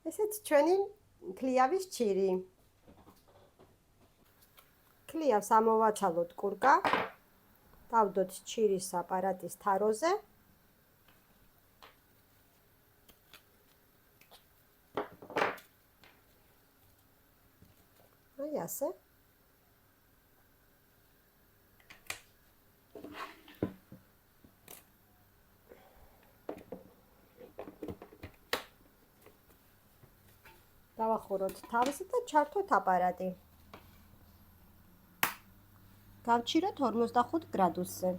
ესეც ჩვენი ქლიავის ჭირი. ქლიავს ამოვაცალოთ კურკა. დავდოთ ჭირის აპარატის თაროზე. აი ასე. დავახუროთ თავისი და ჩართოთ აპარატი. გავჩიროთ 45 გრადუსზე.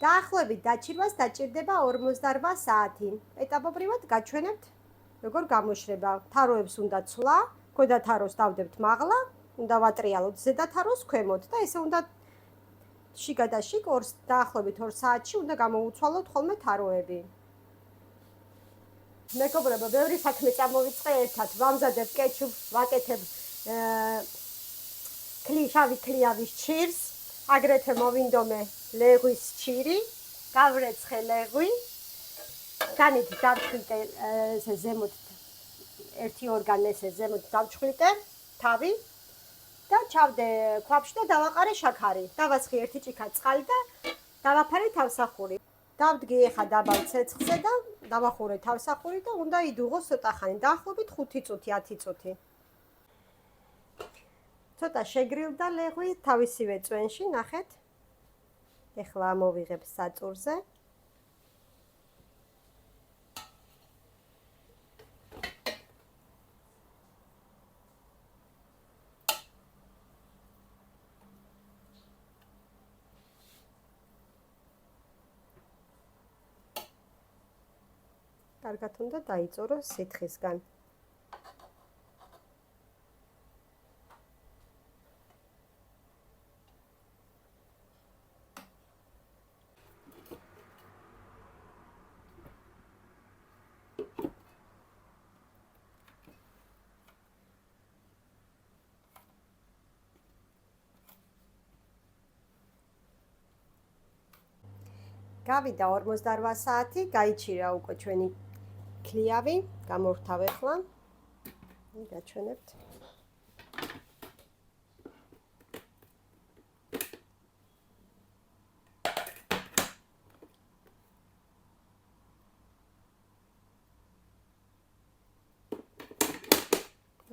დაახლოებით დაჭირვას დაჭირდება 48 საათი. ეტაპობრივად გაჩვენებთ როგორ გამოშრება. თაროებს უნდა ცვლა, ქვედა თაროს დავდებთ მაღლა, უნდა ვატრიალოთ ზედა თაროს ქვემოთ და ესე უნდა შიგა და შიგ დაახლოებით 2 საათში უნდა გამოუცვალოთ ხოლმე თაროები. მეგობრებო, ბევრი საქმე წამოვიწყე ერთად. ვამზადებ კეჩუპს, ვაკეთებ შავი ქლიავის ჭირს, აგრეთვე მოვინდომე ლეღვის ჭირი, გავრეცხე ლეღვი, განით დავჩხილტე ესე ზემოთ ერთი ორგანი ესე ზემოთ დავჩხილტე თავი და ჩავდე ქვაბში და დავაყარე შაქარი. დავასხი ერთი ჭიქა წყალი და დავაფარე თავსახური. დავდგი ეხა დაბალ ცეცხლზე და დავახურე თავსახური და უნდა იდუღოს ცოტა ხანი, დაახლოებით 5 წუთი, 10 წუთი. ცოტა შეგრილდა ლეღვი თავისივე წვენში, ნახეთ. ეხლა ამოვიღებ საწურზე. კარგად უნდა დაიწოროს სითხისგან. გავიდა 48 საათი, გაიჩირა უკვე ჩვენი ქლიავი, გამოვრთავ ახლა. გაჩვენებთ.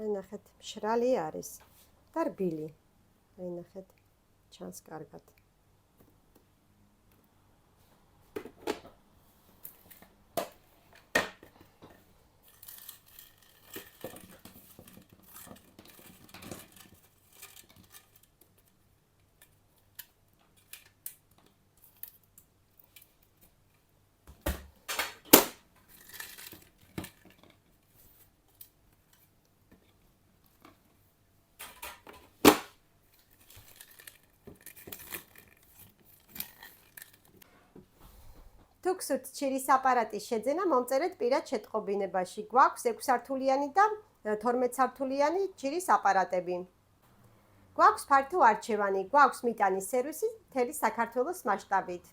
აი ნახეთ, მშრალი არის და რბილი. აი ნახეთ, ჩანს კარგად. თუ გსურთ ჭირის აპარატის შეძენა, მომწერეთ პირად შეტყობინებაში. გვაქვს 6 სართულიანი და 12 სართულიანი ჭირის აპარატები. გვაქვს ფართო არჩევანი, გვაქვს მიტანის სერვისი მთელი საქართველოს მასშტაბით.